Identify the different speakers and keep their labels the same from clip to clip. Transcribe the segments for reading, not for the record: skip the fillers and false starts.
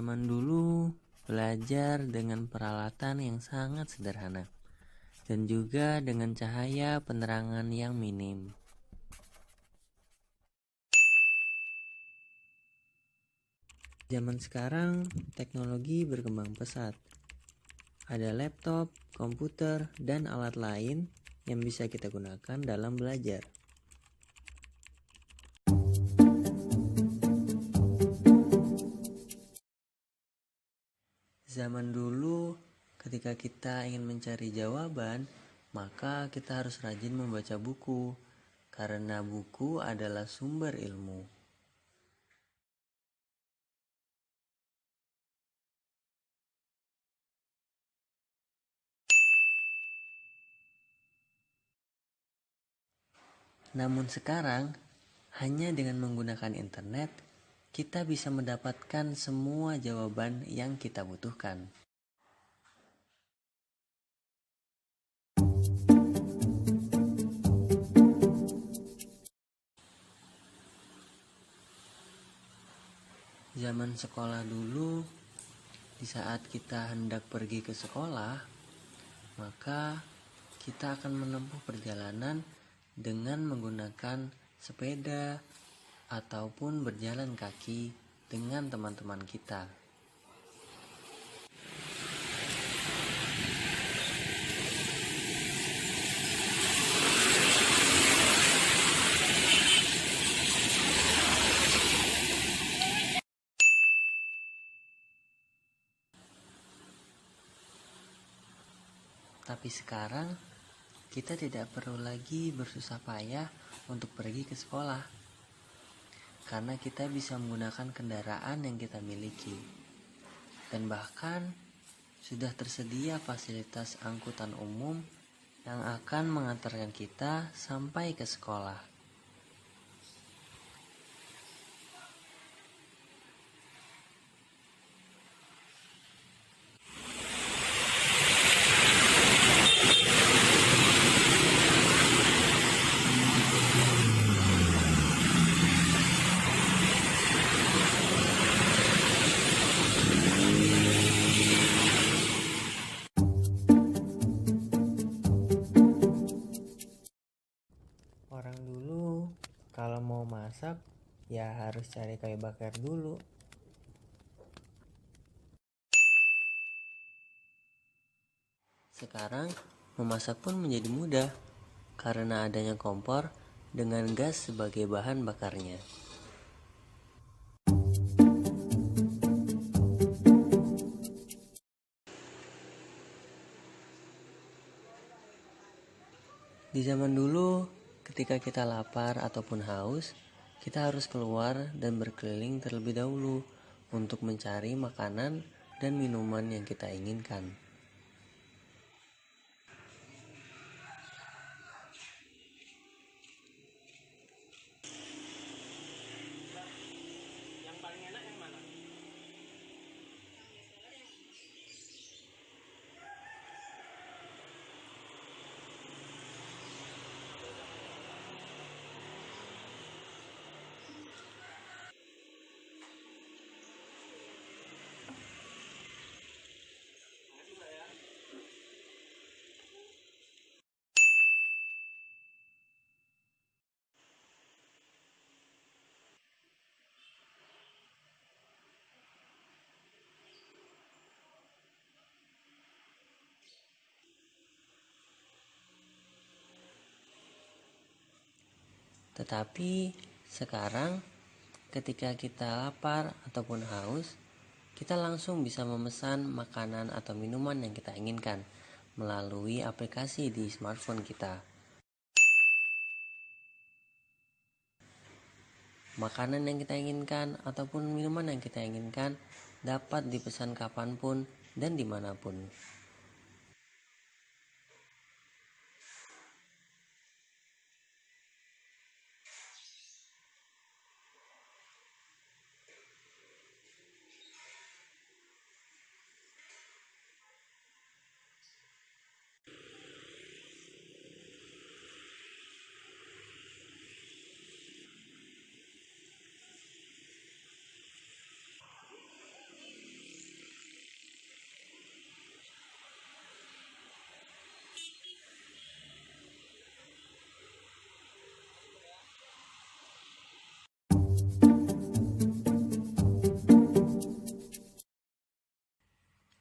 Speaker 1: Zaman dulu belajar dengan peralatan yang sangat sederhana dan juga dengan cahaya penerangan yang minim. Zaman sekarang teknologi berkembang pesat. Ada laptop, komputer, dan alat lain yang bisa kita gunakan dalam belajar. Zaman dulu, ketika kita ingin mencari jawaban, maka kita harus rajin membaca buku, karena buku adalah sumber ilmu. Namun sekarang, hanya dengan menggunakan internet, kita bisa mendapatkan semua jawaban yang kita butuhkan. Zaman sekolah dulu, di saat kita hendak pergi ke sekolah, maka kita akan menempuh perjalanan dengan menggunakan sepeda ataupun berjalan kaki dengan teman-teman kita. Tapi sekarang kita tidak perlu lagi bersusah payah untuk pergi ke sekolah, karena kita bisa menggunakan kendaraan yang kita miliki. Dan bahkan sudah tersedia fasilitas angkutan umum yang akan mengantarkan kita sampai ke sekolah. Orang dulu kalau mau masak ya harus cari kayu bakar dulu. Sekarang memasak pun menjadi mudah karena adanya kompor dengan gas sebagai bahan bakarnya. Di zaman dulu, ketika kita lapar ataupun haus, kita harus keluar dan berkeliling terlebih dahulu untuk mencari makanan dan minuman yang kita inginkan. Tetapi sekarang ketika kita lapar ataupun haus, kita langsung bisa memesan makanan atau minuman yang kita inginkan melalui aplikasi di smartphone kita. Makanan yang kita inginkan ataupun minuman yang kita inginkan dapat dipesan kapanpun dan dimanapun.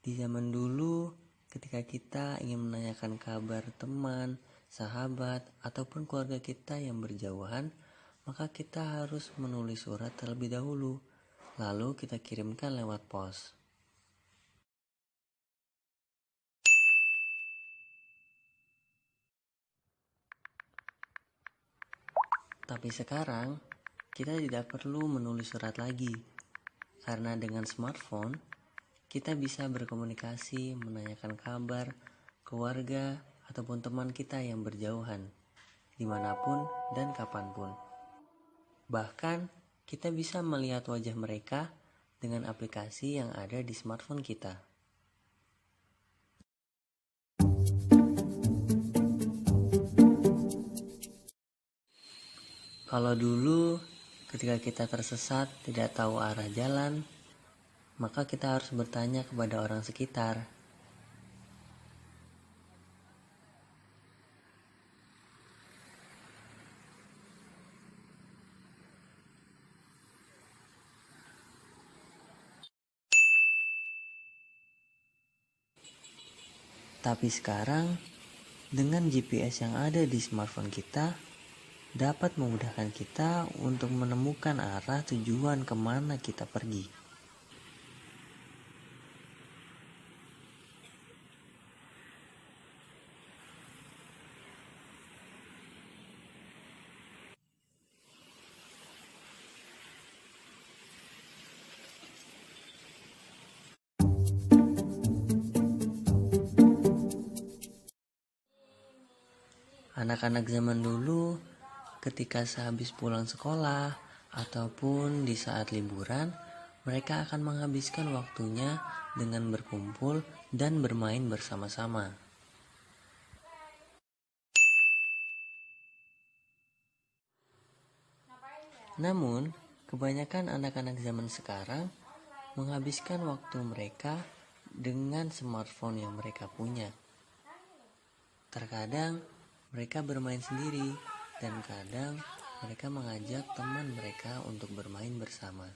Speaker 1: Di zaman dulu, ketika kita ingin menanyakan kabar teman, sahabat, ataupun keluarga kita yang berjauhan, maka kita harus menulis surat terlebih dahulu, lalu kita kirimkan lewat pos. Tapi sekarang, kita tidak perlu menulis surat lagi, karena dengan smartphone, kita bisa berkomunikasi, menanyakan kabar, keluarga, ataupun teman kita yang berjauhan, dimanapun dan kapanpun. Bahkan, kita bisa melihat wajah mereka dengan aplikasi yang ada di smartphone kita. Kalau dulu, ketika kita tersesat, tidak tahu arah jalan, maka kita harus bertanya kepada orang sekitar. Tapi sekarang, dengan GPS yang ada di smartphone kita, dapat memudahkan kita untuk menemukan arah tujuan kemana kita pergi. Anak-anak zaman dulu, ketika sehabis pulang sekolah ataupun di saat liburan, mereka akan menghabiskan waktunya dengan berkumpul dan bermain bersama-sama. Namun, kebanyakan anak-anak zaman sekarang menghabiskan waktu mereka dengan smartphone yang mereka punya. Terkadang mereka bermain sendiri dan kadang mereka mengajak teman mereka untuk bermain bersama.